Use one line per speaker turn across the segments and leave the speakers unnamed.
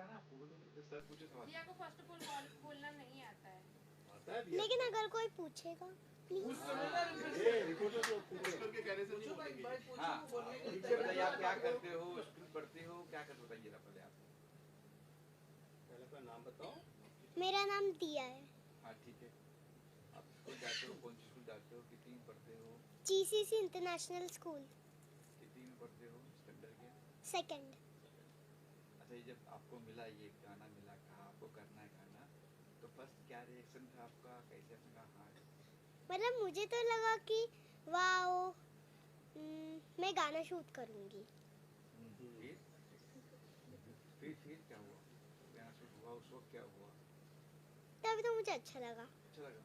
आता है ना आपको, बोलो सर पूछे सवाल।
दिया को फर्स्ट ऑफ ऑल बोलना नहीं आता है।
आता है दिया,
लेकिन अगर कोई पूछेगा प्लीज।
ये रिपोर्टर को पूछ करके कहने से नहीं बोलेंगे।
हाँ बताइए आप क्या करते हो, स्कूल पढ़ते हो, क्या करते हो, बताइए ना पहले आप।
पहले अपना नाम बताओ।
मेरा नाम दिया है।
हाँ ठीक है, आप स्कूल जाते हो, कौन सी स्कूल जाते हो, कितनी में पढ़ते हो?
जीसीसी इंटरनेशनल स्कूल
कितनी में पढ़ते हो, स्टैंडर्ड के?
सेकंड।
अच्छा, ये जब आपको मिला, ये गाना मिला, कहा आपको करना है गाना, तो फर्स्ट क्या रिएक्शन था आपका, कैसे आपने कहा हाँ?
मतलब मुझे तो लगा कि वाओ, मैं गाना शूट करूंगी।
फिर क्या हुआ, गाना शूट हुआ, उस वक्त क्या हुआ?
तभी तो मुझे अच्छा लगा।
अच्छा लगा।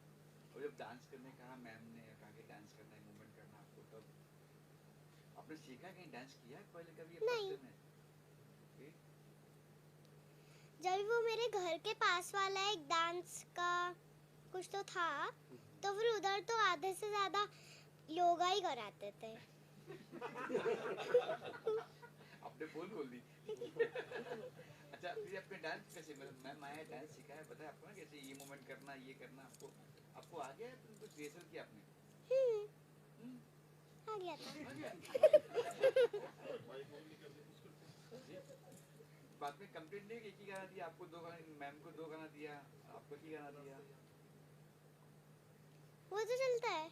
और जब डांस करने कहा, मैम ने कहा कि डांस करना है, मूवमेंट करना आपको, तब आपने सीखा, कहीं डांस किया पहले कभी?
नहीं।
फर्स्ट टाइम है?
जब वो मेरे घर के पास वाला एक डांस का कुछ तो था, तो फिर उधर तो आधे से ज्यादा योगा ही कराते थे।
आपने बोल दी। अच्छा, फिर आपने डांस कैसे, मतलब मैम आया डांस सिखाया, बताया आपको ना कैसे ये मूवमेंट करना, ये करना, आपको आ गया, फिर कुछ रिहर्सल किया आपने?
आ गया था।
आ गया। बाद में कंप्लीट नहीं, एक ही गाना दिया आपको, दो गाना, मैम को दो गाना दिया, आपको एक ही गाना दिया।
वो तो चलता है।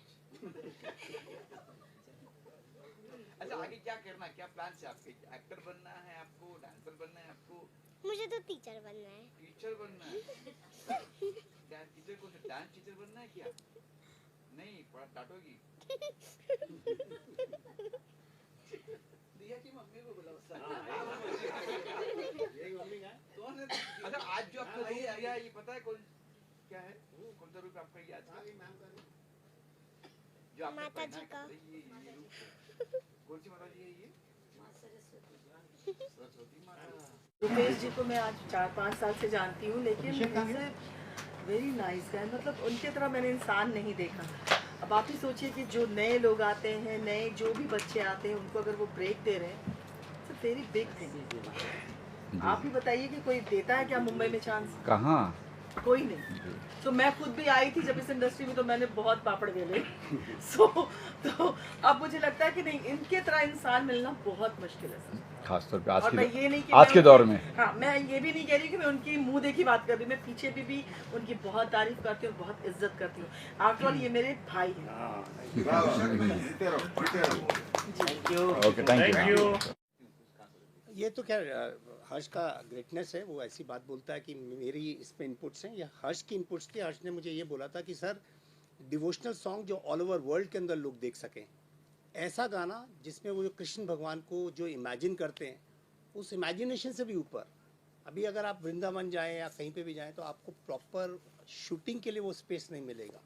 अच्छा, आगे क्या करना, क्या प्लान है आपके? एक्टर बनना है आपको, डांसर बनना है आपको?
मुझे तो टीचर बनना है।
टीचर बनना है? क्या टीचर को, डांस टीचर बनना है क्या? नहीं, पढ़ा डांटोगी। दिया की मम्मी को बुलाओ।
यही मम्मी का
कौन है? अच्छा, आज जो आपको रूप दिया, ये पता है कौन क्या है, कौन सा रूप आपका ये आज का? जो आपने
माता
पहना
जी
है
का।
कपड़े, ये रूप कौन सी माता जी है ये? सरस्वती माता।
रुपेश जी को मैं आज 4-5 साल से जानती हूँ, लेकिन वेरी नाइस गाय, मतलब उनके तरह मैंने इंसान नहीं देखा। अब आप ही सोचिए कि जो नए लोग आते हैं, नए जो भी बच्चे आते हैं, उनको अगर वो ब्रेक दे रहे हैं, इट्स वेरी बिग थिंग। आप ही बताइए कि कोई देता है क्या मुंबई में चांस?
कहाँ?
कोई नहीं। तो मैं खुद भी आई थी जब इस इंडस्ट्री में, तो मैंने बहुत पापड़ बेले। तो अब मुझे लगता है कि नहीं, इनके तरह इंसान मिलना बहुत मुश्किल है सर,
खासतौर पे
आज के
दौर में।
हाँ, मैं ये भी नहीं कह रही कि मैं उनकी मुंह देखी बात कर रही, मैं पीछे भी उनकी बहुत तारीफ करती हूँ, बहुत इज्जत करती हूँ। आफ्टर ऑल ये मेरे भाई हैं।
Thank you.
ये तो क्या हर्ष का ग्रेटनेस है, वो ऐसी बात बोलता है कि मेरी इसमें इनपुट्स हैं, या हर्ष की इनपुट्स थी। हर्ष ने मुझे ये बोला था कि सर, डिवोशनल सॉन्ग जो ऑल ओवर वर्ल्ड के अंदर लोग देख सकें, ऐसा गाना जिसमें वो जो कृष्ण भगवान को जो इमेजिन करते हैं, उस इमेजिनेशन से भी ऊपर, अभी अगर आप वृंदावन जाएं या कहीं पे भी जाएं, तो आपको प्रॉपर शूटिंग के लिए वो स्पेस नहीं मिलेगा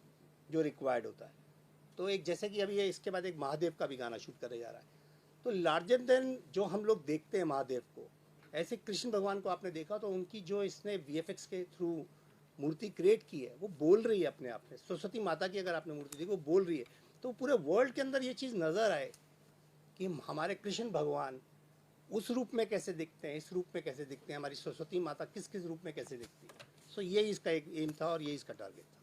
जो रिक्वायर्ड होता है। तो एक जैसे कि अभी ये इसके बाद एक महादेव का भी गाना शूट करे जा रहा है, तो लार्जर देन जो हम लोग देखते हैं महादेव को, ऐसे कृष्ण भगवान को आपने देखा, तो उनकी जो इसने वीएफएक्स के थ्रू मूर्ति क्रिएट की है, वो बोल रही है अपने आप में। सरस्वती माता की अगर आपने मूर्ति देखी, वो बोल रही है। तो पूरे वर्ल्ड के अंदर ये चीज़ नज़र आए कि हमारे कृष्ण भगवान उस रूप में कैसे दिखते हैं, इस रूप में कैसे दिखते हैं, हमारी सरस्वती माता किस किस रूप में कैसे दिखती है। सो ये इसका एक एम था और ये इसका टारगेट था।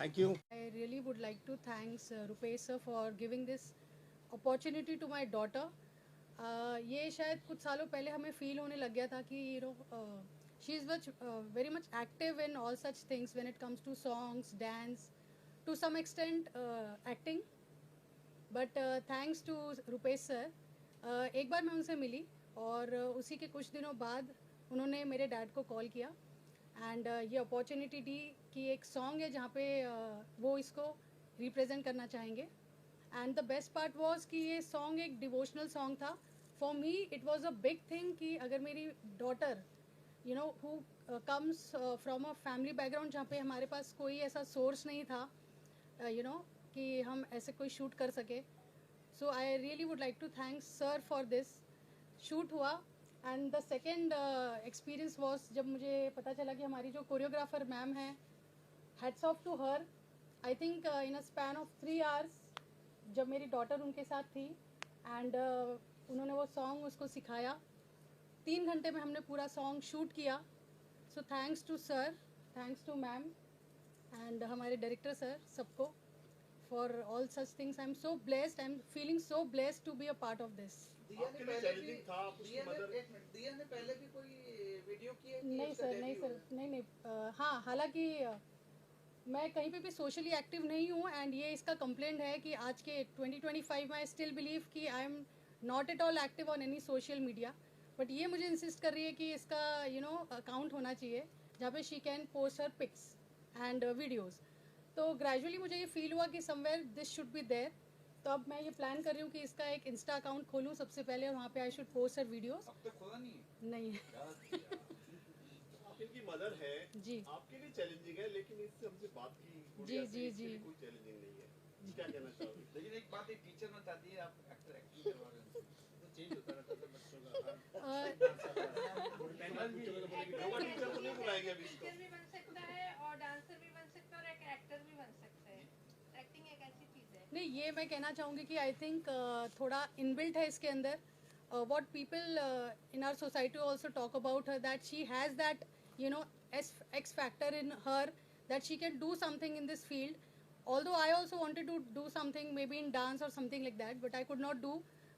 Thank you.
I really would like to thanks Rupesh sir for giving this opportunity to my daughter. ये शायद कुछ सालों पहले हमें फील होने लग गया था कि she is very much active in all such things when it comes to songs, dance, to some extent acting. But thanks to Rupesh sir, एक बार मैं उनसे मिली और उसी के कुछ दिनों बाद उन्होंने मेरे डैड को कॉल किया एंड ये अपॉर्चुनिटी दी कि एक सॉन्ग है जहाँ पे वो इसको रिप्रेजेंट करना चाहेंगे। And the best part was कि ये सॉन्ग एक डिवोशनल सॉन्ग था। For me it was a big thing कि अगर मेरी daughter who comes from a family background जहाँ पे हमारे पास कोई ऐसा सोर्स नहीं था कि हम ऐसे कोई शूट कर सके। So I really would like to thanks sir for this. Shoot हुआ and the second experience was जब मुझे पता चला कि हमारी जो कोरियोग्राफर मैम है, hats off to her. I think in a span of 3 hours जब मेरी डॉटर उनके साथ थी एंड उन्होंने वो सॉन्ग उसको सिखाया 3 घंटे में हमने पूरा सॉन्ग शूट किया. So thanks to sir, thanks to ma'am and हमारे डायरेक्टर सर, सबको for all such things. I am so blessed, I am feeling so blessed to be a part of this.
आपके लिए challenging था, आप उसकी mother
दिया ने पहले भी कोई वीडियो की है?
नहीं सर, नहीं सर, नहीं. हाँ, हालांकि मैं कहीं पे भी सोशली एक्टिव नहीं हूँ एंड ये इसका कंप्लेंट है कि आज के 2025 में आई स्टिल बिलीव कि I am not at all active on any social media. But ये मुझे इंसिस्ट कर रही है कि इसका अकाउंट होना चाहिए जहाँ पे she can post her pics and videos. तो ग्रेजुअली मुझे ये फील हुआ कि somewhere this should be there. तो अब मैं ये प्लान कर रही हूँ कि इसका एक इंस्टा अकाउंट खोलूँ सबसे पहले और वहाँ पे I should post her videos.
अब तक खोला नहीं है?
नहीं.
आप इनकी मदर है
जी.
आपके लिए चैलेंजिंग है, लेकिन इससे हमसे बात की
जी,
गुड़िया से,
जी,
इसके लिए
जी.
कोई चैलेंजिंग नहीं है. क्या कहना चाहोगे?
लेकिन एक बात, एक टीचर में चाहती है आप एक्टर एक्टिंग करवा रहे हैं तो चेंज होता रहता है बच्चों का.
रोमा टीचर को नहीं बुलाएंगे अभी इसको.
टीचर भी बन सकता है और डांसर भी बन सकता है और एक एक्टर भी बन सकता है. एक्टिंग एक ऐसी चीज है.
नहीं, ये मैं कहना चाहूँगी कि आई थिंक थोड़ा इनबिल्ट है इसके अंदर. What people in our society also talk about her that she has that X factor in her, that she can do something in this field. Although I also wanted to do something maybe in dance or something like that, but I could not do.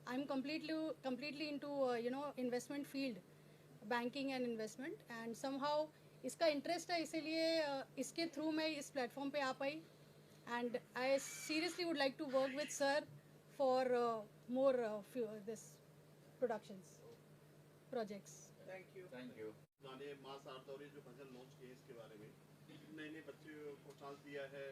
I'm completely into investment field, banking and investment, and somehow इसका interest है, इसीलिए इसके through मैं इस platform पे आ पाई. And I seriously would like to work with sir for more this productions, projects.
Thank you.
गाने माँ सारदौरी जो भजन लॉन्च किए इसके बारे में, नए नए बच्चों को चांस दिया है,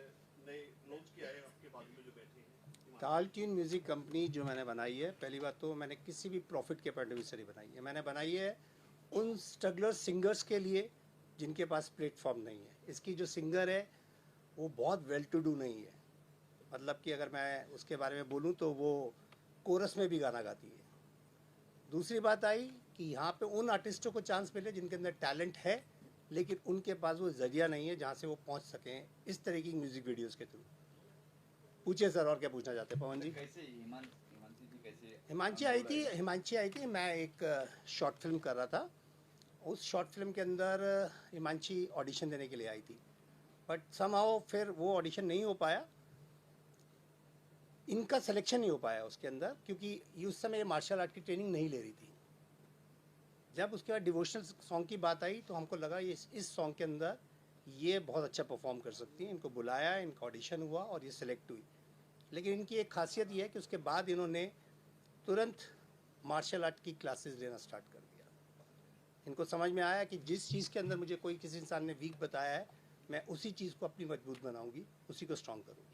नए लॉन्च किया है आपके बाजू में जो बैठे हैं.
ताल ट्यून म्यूज़िक कंपनी जो मैंने बनाई है, पहली बात तो मैंने किसी भी प्रॉफिट के पॉइंट ऑफ व्यू से नहीं बनाई है. मैंने बनाई है उन स्ट्रगलर सिंगर्स के लिए जिनके पास प्लेटफॉर्म नहीं है. इसकी जो सिंगर है वो बहुत वेल टू डू नहीं है. मतलब कि अगर मैं उसके बारे में बोलूँ तो वो कोरस में भी गाना गाती है. दूसरी बात आई कि यहाँ पे उन आर्टिस्टों को चांस मिले जिनके अंदर टैलेंट है लेकिन उनके पास वो जरिया नहीं है जहाँ से वो पहुँच सकें इस तरह की म्यूज़िक वीडियोस के थ्रू. पूछिए सर और क्या पूछना चाहते हैं पवन जी.
कैसे हिमांशी जी कैसे?
हिमांशी आई थी. मैं एक शॉर्ट फिल्म कर रहा था. उस शॉर्ट फिल्म के अंदर हिमांशी ऑडिशन देने के लिए आई थी, बट समहाउ फिर वो ऑडिशन नहीं हो पाया. इनका सिलेक्शन नहीं हो पाया उसके अंदर क्योंकि उस समय मार्शल आर्ट की ट्रेनिंग नहीं ले रही थी. जब उसके बाद डिवोशनल सॉन्ग की बात आई तो हमको लगा ये इस सॉन्ग के अंदर ये बहुत अच्छा परफॉर्म कर सकती हैं. इनको बुलाया, इनका ऑडिशन हुआ और ये सिलेक्ट हुई. लेकिन इनकी एक खासियत ये है कि उसके बाद इन्होंने तुरंत मार्शल आर्ट की क्लासेस लेना स्टार्ट कर दिया. इनको समझ में आया कि जिस चीज़ के अंदर मुझे कोई किसी इंसान ने वीक बताया है मैं उसी चीज़ को अपनी मजबूत बनाऊंगी, उसी को स्ट्रॉन्ग करूँगी.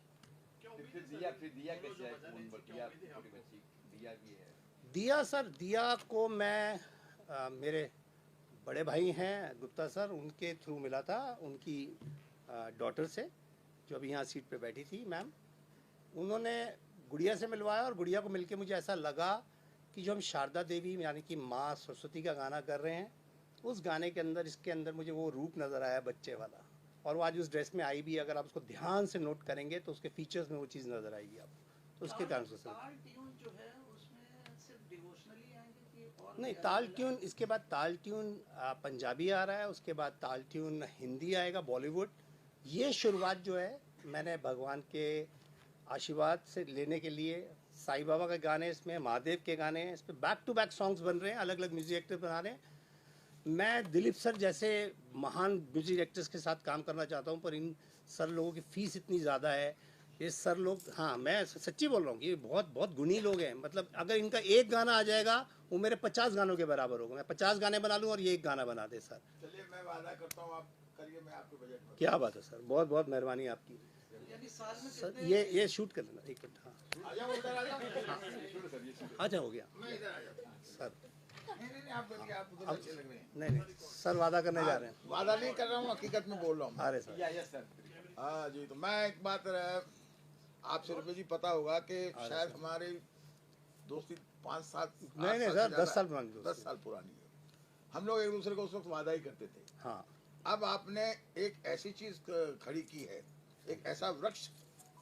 फिर दिया कैसे है? छोटी बच्ची दिया भी है.
दिया सर, दिया को मैं मेरे बड़े भाई हैं गुप्ता सर, उनके थ्रू मिला था. उनकी डॉटर से जो अभी यहाँ सीट पे बैठी थी मैम, उन्होंने गुड़िया से मिलवाया और गुड़िया को मिलके मुझे ऐसा लगा कि जो हम शारदा देवी यानी कि माँ सरस्वती का गाना कर रहे हैं उस गाने के अंदर इसके अंदर मुझे वो रूप नज़र आया बच्चे वाला. और वो आज उस ड्रेस में आई भी. अगर आप उसको ध्यान से नोट करेंगे तो उसके फीचर्स में वो चीज़ नज़र आएगी आपको. तो उसके कारण से नहीं ताल ट्यून, इसके बाद ताल ट्यून पंजाबी आ रहा है, उसके बाद ताल ट्यून हिंदी आएगा, बॉलीवुड. ये शुरुआत जो है मैंने भगवान के आशीर्वाद से लेने के लिए साईं बाबा के गाने इसमें, महादेव के गाने इस पर बैक टू बैक सॉन्ग्स बन रहे हैं, अलग अलग म्यूजिक एक्टर बना रहे हैं. मैं दिलीप सर जैसे महान म्यूजिक एक्टर्स के साथ काम करना चाहता हूँ पर इन सर लोगों की फ़ीस इतनी ज़्यादा है. ये सर लोग, हाँ मैं सच्ची बोल रहा हूँ, ये बहुत गुणी लोग हैं. मतलब अगर इनका एक गाना आ जाएगा वो मेरे 50 गानों के बराबर होगा. मैं 50 गाने बना लूँ और ये एक गाना बना दे सर.
चलिए मैं वादा करता हूँ आप करिए, मैं आपके बजट में.
क्या बात है सर, बहुत मेहरबानी आपकी सर. ये शूट कर लेना एक मिनट. हाँ अच्छा हो गया सर. नहीं सर वादा करने जा रहे हैं.
वादा नहीं कर रहा हूँ, हकीकत में बोल रहा हूँ.
अरे सर
हाँ जी. तो मैं एक बात आपसे रुपये जी पता होगा कि शायद हमारी दोस्ती 5 साल
नहीं सर 10 साल पुरानी.
10 साल पुरानी है. हम लोग एक दूसरे को उस वक्त वादा ही करते थे.
हाँ.
अब आपने एक ऐसी चीज खड़ी की है, एक ऐसा वृक्ष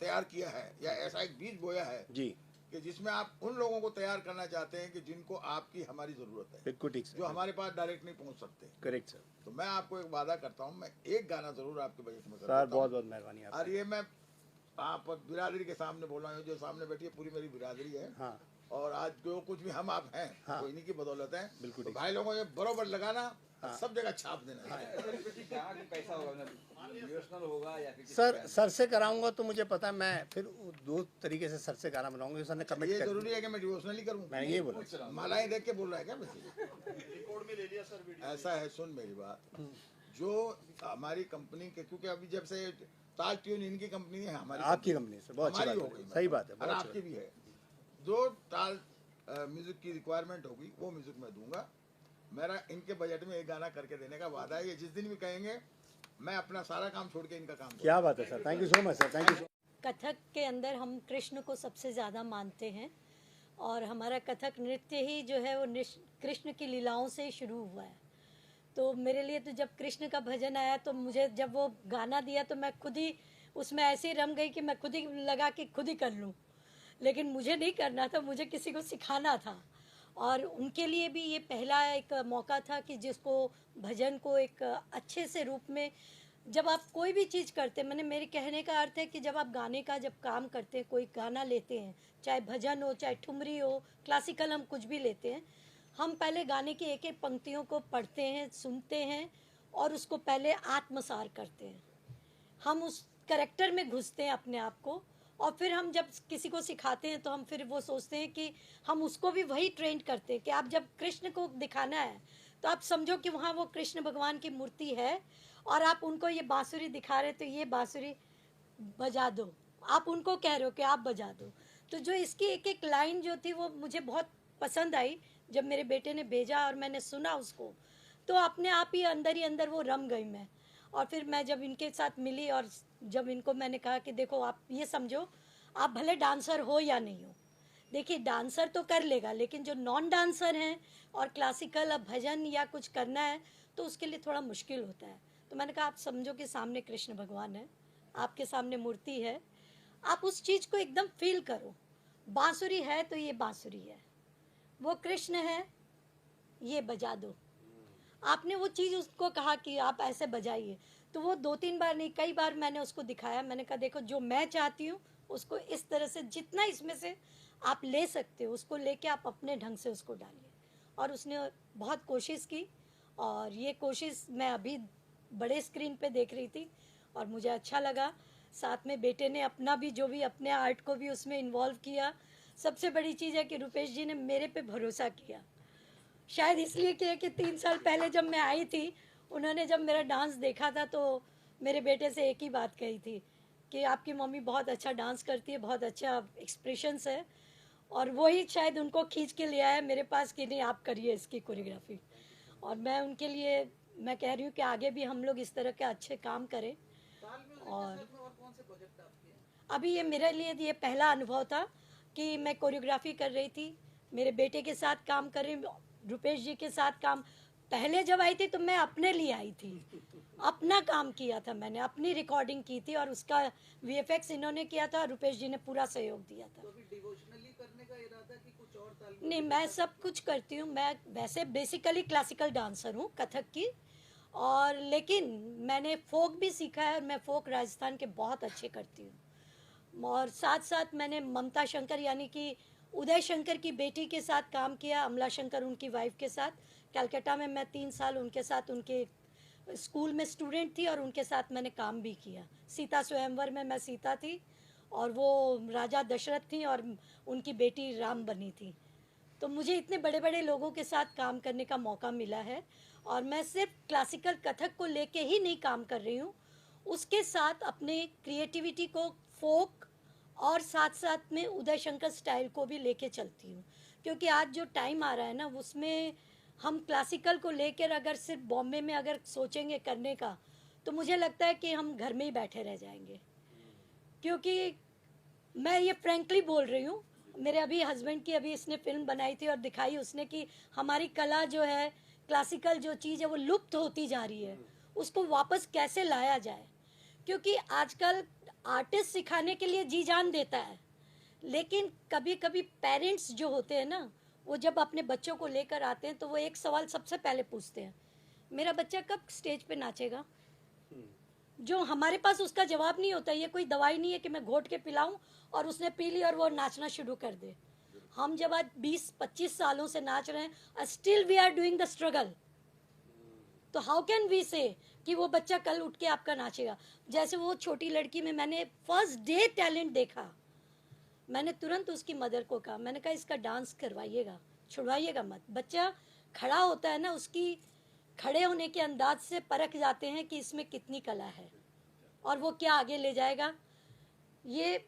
तैयार किया है या ऐसा एक बीज बोया है
जी
कि जिसमें आप उन लोगों को तैयार करना चाहते हैं कि जिनको आपकी हमारी जरूरत है,
बिल्कुल ठीक सर,
जो हमारे पास डायरेक्ट नहीं पहुंच सकते।
Correct sir.
तो मैं आपको एक वादा करता हूं, मैं एक गाना जरूर आपके बजट में कर
सर
देता
बहुत
हूं।
बहुत मेहरबानी
और ये मैं आप बिरादरी के सामने बोल रहा हूँ, जो सामने बैठी है पूरी मेरी बिरादरी है।
हाँ
और आज जो कुछ भी हम आप हैं,
हाँ।
वो इन्हीं की बदौलत है।
बिल्कुल
तो
ठीक।
भाई लोगों ये बरोबर लगाना,
हाँ।
सब जगह छाप देना।
गाना भी पैसा होगा, डिवोशनल होगा या फिर
सर से कराऊंगा तो मुझे पता है मैं फिर दो तरीके से सर से गाना बनाऊंगा। सर ने कमिट
ये
कर
जरूरी है कि मैं डिवोशनली करूँ?
मैं ये बोला
मालाएं देख के बोल रहा है क्या मुझे?
रिकॉर्ड में ले लिया सर वीडियो।
ऐसा है, सुन मेरी बात, जो हमारी कंपनी के, क्योंकि अभी जब से ताज ट्यून इनकी कंपनी है, हमारी
आपकी कंपनी से बहुत अच्छी
हमारी
बात
हो
है,
गई,
सही बात है,
और
बहुत अच्छी
आपकी भी है। जो ताज म्यूजिक की रिक्वायरमेंट होगी वो म्यूजिक मैं दूंगा। मेरा इनके बजट में एक गाना करके देने का वादा है। ये जिस दिन भी कहेंगे मैं अपना सारा काम छोड़ के इनका काम करूंगा।
क्या बात है sir, thank you so much sir, thank you.
Kathak के अंदर हम कृष्ण को सबसे ज़्यादा मानते हैं और हमारा कथक नृत्य ही जो है वो कृष्ण की लीलाओं से ही शुरू हुआ है। तो मेरे लिए तो जब कृष्ण का भजन आया तो मुझे जब वो गाना दिया तो मैं खुद ही उसमें ऐसे ही रम गई कि मैं खुद ही लगा कि खुद ही कर लूँ। लेकिन मुझे नहीं करना था, मुझे किसी को सिखाना था। और उनके लिए भी ये पहला एक मौका था कि जिसको भजन को एक अच्छे से रूप में, जब आप कोई भी चीज़ करते, मेरे कहने का अर्थ है कि जब आप गाने का जब काम करते हैं, कोई गाना लेते हैं, चाहे भजन हो, चाहे ठुमरी हो, क्लासिकल, हम कुछ भी लेते हैं, हम पहले गाने की एक एक पंक्तियों को पढ़ते हैं, सुनते हैं और उसको पहले आत्मसार करते हैं। हम उस कैरेक्टर में घुसते हैं अपने आप को, और फिर हम जब किसी को सिखाते हैं तो हम फिर वो सोचते हैं कि हम उसको भी वही ट्रेन करते हैं कि आप जब कृष्ण को दिखाना है तो आप समझो कि वहाँ वो कृष्ण भगवान की मूर्ति है और आप उनको ये बांसुरी दिखा रहे तो ये बांसुरी बजा दो, आप उनको कह रहे हो कि आप बजा दो। तो जो इसकी एक एक लाइन जो थी वो मुझे बहुत पसंद आई। जब मेरे बेटे ने भेजा और मैंने सुना उसको तो अपने आप ही अंदर वो रम गई मैं। और फिर मैं जब इनके साथ मिली और जब इनको मैंने कहा कि देखो आप ये समझो, आप भले डांसर हो या नहीं हो, देखिए डांसर तो कर लेगा, लेकिन जो नॉन डांसर हैं और क्लासिकल अब भजन या कुछ करना है तो उसके लिए थोड़ा मुश्किल होता है। तो मैंने कहा आप समझो कि सामने कृष्ण भगवान है, आपके सामने मूर्ति है, आप उस चीज़ को एकदम फील करो। बांसुरी है तो ये बांसुरी है, वो कृष्ण है, ये बजा दो। आपने वो चीज़ उसको कहा कि आप ऐसे बजाइए, तो वो 2-3 बार नहीं, कई बार मैंने उसको दिखाया। मैंने कहा देखो जो मैं चाहती हूँ उसको इस तरह से, जितना इसमें से आप ले सकते हो उसको लेके आप अपने ढंग से उसको डालिए। और उसने बहुत कोशिश की और ये कोशिश मैं अभी बड़े स्क्रीन पे देख रही थी और मुझे अच्छा लगा। साथ में बेटे ने अपना भी जो भी अपने आर्ट को भी उसमें इन्वॉल्व किया। सबसे बड़ी चीज़ है कि रुपेश जी ने मेरे पे भरोसा किया, शायद इसलिए किया कि 3 साल पहले जब मैं आई थी, उन्होंने जब मेरा डांस देखा था तो मेरे बेटे से एक ही बात कही थी कि आपकी मम्मी बहुत अच्छा डांस करती है, बहुत अच्छा एक्सप्रेशंस है। और वही शायद उनको खींच के ले आया मेरे पास कि नहीं आप करिए इसकी कोरियोग्राफी। और मैं उनके लिए मैं कह रही हूँ कि आगे भी हम लोग इस तरह के अच्छे काम करें। और अभी ये मेरे लिए ये पहला अनुभव था कि मैं कोरियोग्राफी कर रही थी, मेरे बेटे के साथ काम कर रही, रुपेश जी के साथ काम। पहले जब आई थी तो मैं अपने लिए आई थी, अपना काम किया था, मैंने अपनी रिकॉर्डिंग की थी और उसका वीएफएक्स इन्होंने किया था, रुपेश जी ने पूरा सहयोग दिया था।
तो अभी डिवोशनली करने का इरादा कि कुछ और ताल?
नहीं, मैं सब कुछ करती हूँ। मैं वैसे बेसिकली क्लासिकल डांसर हूँ, कथक की, और लेकिन मैंने फोक भी सीखा है और मैं फोक राजस्थान के बहुत अच्छे करती हूँ। और साथ साथ मैंने ममता शंकर यानी कि उदय शंकर की बेटी के साथ काम किया, अमला शंकर उनकी वाइफ के साथ। कलकत्ता में मैं 3 साल उनके साथ, उनके स्कूल में स्टूडेंट थी और उनके साथ मैंने काम भी किया। सीता स्वयंवर में मैं सीता थी और वो राजा दशरथ थी और उनकी बेटी राम बनी थी। तो मुझे इतने बड़े बड़े लोगों के साथ काम करने का मौका मिला है। और मैं सिर्फ क्लासिकल कथक को लेके ही नहीं काम कर रही हूँ, उसके साथ अपने क्रिएटिविटी को, फोक और साथ साथ में उदय शंकर स्टाइल को भी लेके चलती हूँ। क्योंकि आज जो टाइम आ रहा है ना, उसमें हम क्लासिकल को लेकर अगर सिर्फ बॉम्बे में अगर सोचेंगे करने का तो मुझे लगता है कि हम घर में ही बैठे रह जाएंगे। क्योंकि मैं ये फ्रैंकली बोल रही हूँ, मेरे अभी हस्बैंड की अभी इसने फिल्म बनाई थी और दिखाई उसने कि हमारी कला जो है, क्लासिकल जो चीज़ है वो लुप्त होती जा रही है, उसको वापस कैसे लाया जाए। क्योंकि आजकल आर्टिस्ट सिखाने के लिए जी जान देता है, लेकिन कभी कभी पेरेंट्स जो होते हैं ना, वो जब अपने बच्चों को लेकर आते हैं तो वो एक सवाल सबसे पहले पूछते हैं, मेरा बच्चा कब स्टेज पे नाचेगा? जो हमारे पास उसका जवाब नहीं होता। ये कोई दवाई नहीं है कि मैं घोट के पिलाऊं और उसने पी ली और वो नाचना शुरू कर दे। हम जब आज 20-25 सालों से नाच रहे हैं, still we are doing the struggle. तो हाउ कैन वी से कि वो बच्चा कल उठ के आपका नाचेगा? जैसे वो छोटी लड़की में मैंने फर्स्ट डे टैलेंट देखा, मैंने तुरंत उसकी मदर को कहा, मैंने कहा इसका डांस करवाइएगा, छुड़वाइएगा मत। बच्चा खड़ा होता है ना, उसकी खड़े होने के अंदाज से परख जाते हैं कि इसमें कितनी कला है और वो क्या आगे ले जाएगा। ये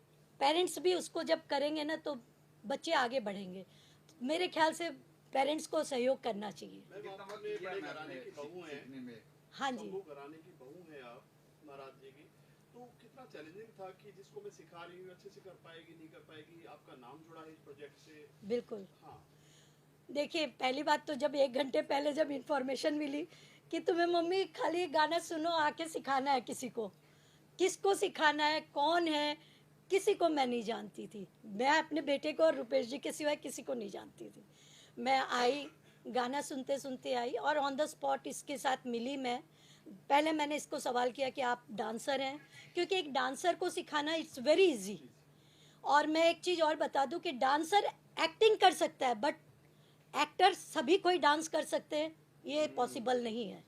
पेरेंट्स भी उसको जब करेंगे ना तो बच्चे आगे बढ़ेंगे। मेरे ख्याल से पेरेंट्स को सहयोग करना चाहिए। हाँ जी,
घराने की बहू है आप, महाराज जी की, तो कितना चैलेंजिंग था कि जिसको मैं सिखा रही हूँ अच्छे से कर पाएगी नहीं कर पाएगी, आपका नाम जुड़ा है इस प्रोजेक्ट से।
बिल्कुल।
हाँ,
देखिए, पहली बात तो जब 1 घंटे पहले जब इन्फॉर्मेशन मिली कि तुम्हें मम्मी खाली गाना सुनो, आके सिखाना है किसी को, किसको सिखाना है, कौन है, किसी को मैं नहीं जानती थी। मैं अपने बेटे को और रुपेश जी के सिवाय किसी को नहीं जानती थी। मैं आई, गाना सुनते सुनते आई और ऑन द स्पॉट इसके साथ मिली। मैं पहले मैंने इसको सवाल किया कि आप डांसर हैं, क्योंकि एक डांसर को सिखाना इट्स वेरी इजी। और मैं एक चीज़ और बता दूं कि डांसर एक्टिंग कर सकता है, बट एक्टर सभी कोई डांस कर सकते हैं ये पॉसिबल नहीं है।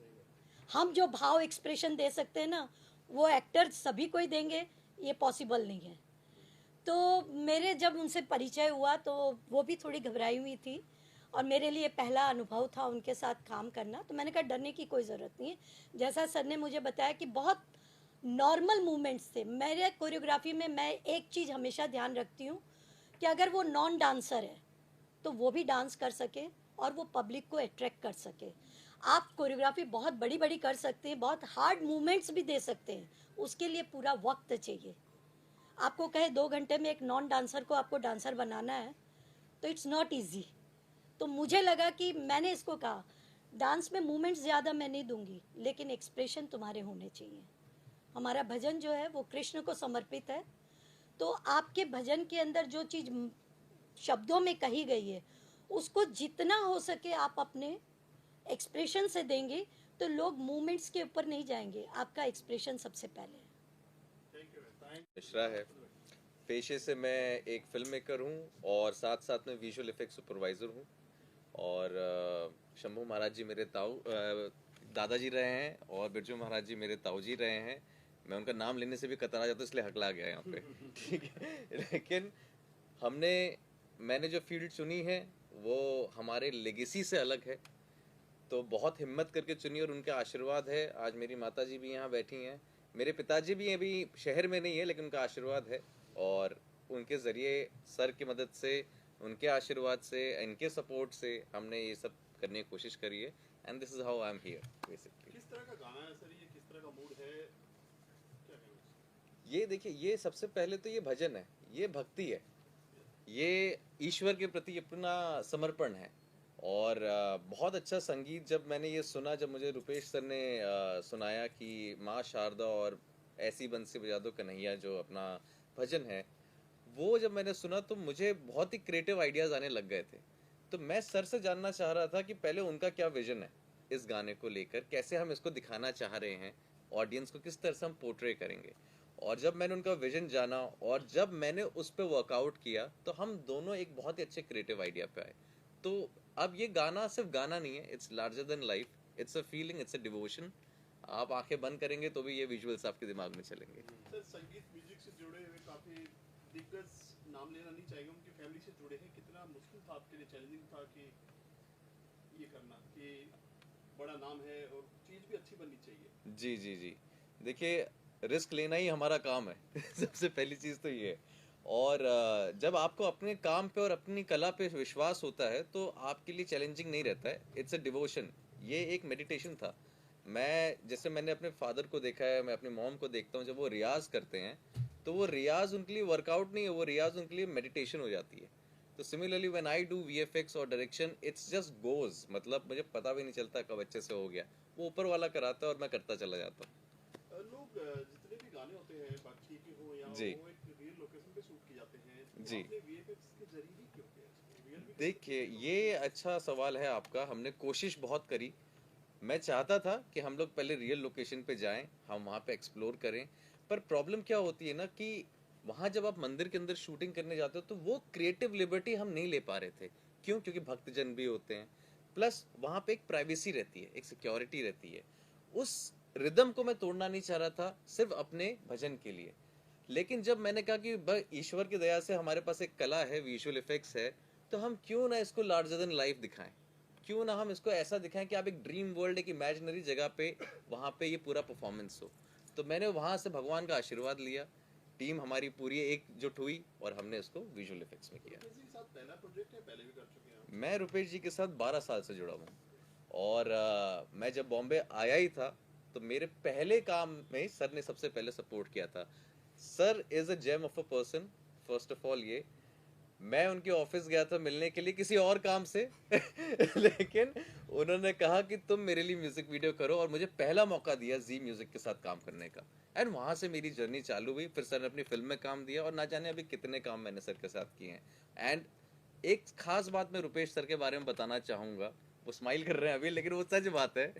हम जो भाव एक्सप्रेशन दे सकते हैं ना, वो एक्टर सभी कोई देंगे, ये पॉसिबल नहीं है। तो मेरे जब उनसे परिचय हुआ तो वो भी थोड़ी घबराई हुई थी और मेरे लिए पहला अनुभव था उनके साथ काम करना। तो मैंने कहा डरने की कोई ज़रूरत नहीं है। जैसा सर ने मुझे बताया कि बहुत नॉर्मल मूवमेंट्स थे। मेरे कोरियोग्राफी में मैं एक चीज़ हमेशा ध्यान रखती हूँ कि अगर वो नॉन डांसर है तो वो भी डांस कर सके और वो पब्लिक को अट्रैक्ट कर सके। आप कोरियोग्राफी बहुत बड़ी बड़ी कर सकते हैं, बहुत हार्ड मूवमेंट्स भी दे सकते हैं, उसके लिए पूरा वक्त चाहिए। आपको कहे 2 घंटे में एक नॉन डांसर को आपको डांसर बनाना है तो इट्स नॉट इजी। तो मुझे लगा कि मैंने इसको कहा, डांस में मूवमेंट्स ज़्यादा मैं नहीं दूंगी, लेकिन एक्सप्रेशन तुम्हारे होने चाहिए। हमारा भजन जो है वो कृष्ण को समर्पित है, तो आपके भजन के अंदर जो चीज़ शब्दों में कही गई है उसको जितना हो सके आप अपने एक्सप्रेशन से देंगे तो लोग मूवमेंट्स के ऊपर नहीं जाएंगे, आपका एक्सप्रेशन सबसे पहले है।
मिश्रा है। पेशे से मैं एक फिल्म मेकर हूँ और साथ साथ में विजुअल इफेक्ट सुपरवाइज़र हूँ। और शंभू महाराज जी मेरे दादाजी रहे हैं और बिरजू महाराज जी मेरे ताऊ जी रहे हैं। मैं उनका नाम लेने से भी कतरा जाता इसलिए हकला गया यहाँ पे। ठीक है, लेकिन मैंने जो फील्ड चुनी है वो हमारे लेगेसी से अलग है, तो बहुत हिम्मत करके चुनी और उनका आशीर्वाद है। आज मेरी माता जी भी यहाँ बैठी हैं, मेरे पिताजी भी अभी शहर में नहीं है लेकिन उनका आशीर्वाद है और उनके ज़रिए सर की मदद से, उनके आशीर्वाद से, इनके सपोर्ट से हमने ये सब करने की कोशिश करी है। And this is how I am here basically.
किस तरह का गाना है सर, ये किस तरह का मूड है, क्या कहेंगे?
ये देखिए, ये सबसे पहले तो ये भजन है, ये भक्ति है, ये ईश्वर के प्रति अपना समर्पण है। और बहुत अच्छा संगीत जब मैंने ये सुना, जब मुझे रुपेश सर ने सुनाया कि माँ शारदा और ऐसी बंसी बजा दो कन्हैया जो अपना भजन है, वो जब मैंने सुना तो मुझे बहुत ही क्रिएटिव आइडियाज़ आने लग गए थे। तो मैं सर से जानना चाह रहा था कि पहले उनका क्या विजन है इस गाने को लेकर, कैसे हम इसको दिखाना चाह रहे हैं, ऑडियंस को किस तरह से हम पोर्ट्रे करेंगे। और जब मैंने उनका विजन जाना और जब मैंने उस पर वर्कआउट किया तो हम दोनों एक बहुत ही अच्छे क्रिएटिव आइडिया पे आए। तो अब ये गाना सिर्फ गाना नहीं है, it's larger than life, it's a feeling, it's a devotion. आप आंखें बंद करेंगे तो भी ये विजुअल्स आपके दिमाग में चलेंगे।
सर, संगीत म्यूजिक से जुड़े हुए काफी दिग्गज, नाम लेना नहीं चाहेंगे, उनकी फैमिली से जुड़े हैं, कितना मुश्किल था आपके लिए, चैलेंजिंग था कि ये करना कि बड़ा नाम है और चीज भी अच्छी बननी चाहिए?
जी जी जी, देखिए रिस्क लेना ही हमारा काम है सबसे पहली चीज़ तो ये है। और जब आपको अपने काम पे और अपनी कला पे विश्वास होता है तो आपके लिए चैलेंजिंग नहीं रहता है, इट्स अ डिवोशन। ये एक मेडिटेशन था। मैंने अपने फादर को देखा है, मैं अपने मॉम को देखता हूँ, जब वो रियाज करते हैं तो वो रियाज उनके लिए वर्कआउट नहीं है, वो रियाज उनके लिए मेडिटेशन हो जाती है। तो similarly when I do VFX और डायरेक्शन, इट्स जस्ट गोज, मतलब मुझे पता भी नहीं चलता कब अच्छे से हो गया, वो ऊपर वाला कराता है और मैं करता चला जाता हूँ।
लोग जितने भी गाने होते हैं, बाकी के हो या
जी।
वो एक रियल लोकेशन पे शूट किए जाते हैं,
जी
आपने VFX के जरिए ही क्यों किया इसको? Real भी
देखिए, ये अच्छा सवाल है आपका। हमने कोशिश बहुत करी। मैं चाहता था कि हम लोग पहले रियल लोकेशन पे जाएं, हम वहाँ पे एक्सप्लोर करें, पर प्रॉब्लम क्या होती है ना कि वहाँ जब आप मंदिर के अंदर शूटिंग करने जाते हो तो वो क्रिएटिव लिबर्टी हम नहीं ले पा रहे थे। क्यों? क्योंकि भक्तजन भी होते हैं, प्लस वहाँ पे एक प्राइवेसी रहती है, एक सिक्योरिटी रहती है। उस रिदम को मैं तोड़ना नहीं चाह रहा था सिर्फ अपने भजन के लिए। लेकिन जब मैंने कहा कि ईश्वर की दया से हमारे पास एक कला है, विजुअल इफेक्ट्स है, तो हम क्यों ना इसको लार्जर देन लाइफ दिखाएं, क्यों ना हम इसको ऐसा दिखाएं कि आप एक ड्रीम वर्ल्ड, एक इमेजिनरी जगह पे वहाँ पे ये पूरा परफॉर्मेंस हो। तो मैंने वहाँ से भगवान का आशीर्वाद लिया, टीम हमारी पूरी एकजुट हुई और हमने इसको विजुअल इफेक्ट्स में किया।
रुपेश जी के साथ पहला प्रोजेक्ट है, पहले भी कर चुके हैं आप?
मैं रुपेश जी के साथ 12 साल से जुड़ा हूँ और मैं जब बॉम्बे आया ही था तो मेरे पहले काम में सर ने सबसे पहले सपोर्ट किया था। Sir is a gem of a person. First of all ये मैं उनके ऑफिस गया था मिलने के लिए किसी और काम से लेकिन उन्होंने कहा कि तुम मेरे लिए म्यूजिक वीडियो करो और मुझे पहला मौका दिया जी म्यूजिक के साथ काम करने का। एंड वहाँ से मेरी जर्नी चालू हुई। फिर सर ने अपनी फिल्म में काम दिया और ना जाने अभी कितने काम मैंने सर के साथ किए हैं। एंड एक खास बात मैं रुपेश सर के बारे में बताना चाहूँगा। वो स्माइल कर रहे हैं अभी, लेकिन वो सच बात है।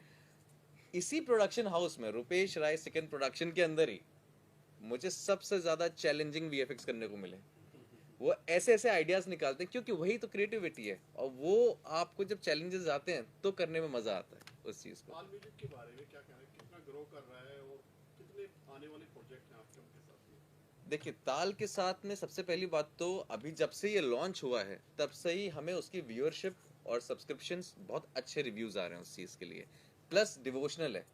इसी प्रोडक्शन हाउस में रुपेश राय सेकंड प्रोडक्शन के अंदर ही मुझे सबसे ज़्यादा चैलेंजिंग VFX करने को मिले। वो ऐसे ऐसे आइडियाज निकालते हैं क्योंकि वही तो क्रिएटिविटी है, और वो आपको जब चैलेंजेस आते हैं तो करने में मजा आता है उस चीज को।
ताल म्यूजिक के बारे में क्या कहना है, कितना ग्रो कर रहा है और कितने आने वाले प्रोजेक्ट हैं आपके उनके साथ में?
देखिए, ताल के साथ में सबसे पहली बात तो अभी जब से ये लॉन्च हुआ है तब से ही हमें उसकी व्यूअरशिप और सब्सक्रिप्शंस बहुत अच्छे रिव्यूज आ रहे हैं उस चीज़ के लिए। प्लस डिवोशनल है।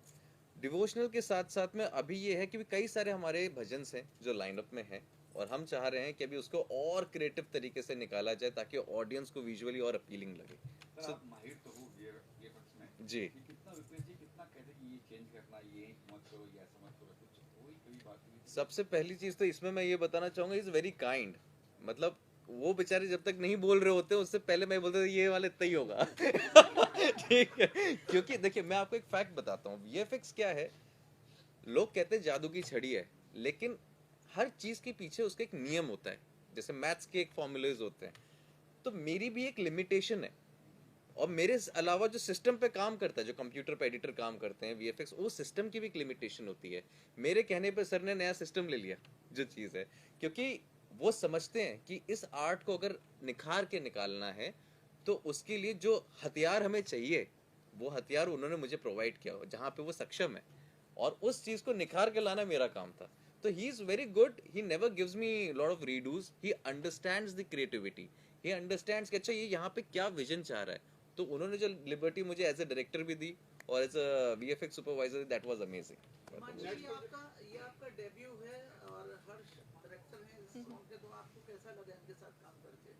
डिवोशनल के साथ साथ में अभी ये है कि भी कई सारे हमारे भजन हैं जो लाइनअप में हैं और हम चाह रहे हैं कि अभी उसको और क्रिएटिव तरीके से निकाला जाए ताकि ऑडियंस को विजुअली और अपीलिंग लगे।
सर आप माहिर तो हो VFX में
जी।
कि कितना रुपेश जी कितना कहते हैं कि ये चेंज करना, ये मत करो, ये ऐसा मत करो, कुछ कोई कोई बात नहीं?
सबसे पहली चीज तो इसमें मैं ये बताना चाहूंगा, इज वेरी काइंड। मतलब वो बेचारे जब तक नहीं बोल रहे होते उससे पहले मैं बोलता था ये वाला इतना ही होगा ठीक है। क्योंकि देखिए मैं आपको एक फैक्ट बताता हूँ, VFX क्या है। लोग कहते हैं जादू की छड़ी है, लेकिन हर चीज के पीछे उसका एक नियम होता है। जैसे मैथ्स के एक फॉर्मूलेज होते हैं, तो मेरी भी एक लिमिटेशन है। और मेरे अलावा जो सिस्टम पे काम करता है, जो कंप्यूटर पे एडिटर काम करते हैं VFX, वो सिस्टम की भी एक लिमिटेशन होती है। मेरे कहने पे सर ने नया सिस्टम ले लिया जो चीज़ है, क्योंकि वो समझते हैं कि इस आर्ट को अगर निखार के निकालना है तो उसके लिए जो हथियार हमें चाहिए वो हथियार उन्होंने मुझे प्रोवाइड किया जहाँ पे वो सक्षम है, और उस चीज़ को निखार के लाना मेरा काम था। तो he is very good, he never gives me lot of redos, he understands the creativity, he understands कि अच्छा ये यहाँ पे क्या विजन चाह रहा है। तो उन्होंने जो लिबर्टी मुझे एज ए डायरेक्टर भी दी और as a VFX supervisor, that was amazing.
ये आपका डेब्यू है और हर्ष डायरेक्टर है इस सॉन्ग के, तो आपको कैसा लगा इनके साथ काम करके?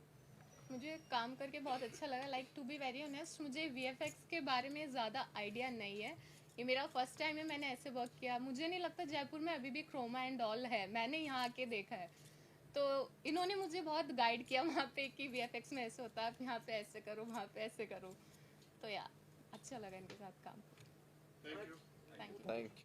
मुझे काम करके बहुत अच्छा लगा। Like to be very honest, मुझे VFX के बारे में ज़्यादा आइडिया नहीं है। ये मेरा फर्स्ट टाइम है मैंने ऐसे वर्क किया। मुझे नहीं लगता जयपुर में अभी भी क्रोमा एंड ऑल है, मैंने यहाँ आके देखा है। तो इन्होंने मुझे बहुत गाइड किया वहाँ पे कि VFX में ऐसे होता है, आप यहाँ पे ऐसे करो, वहाँ पे ऐसे करो। तो या अच्छा लगा इनके साथ काम।
Thank you.
Thank you.
Thank you.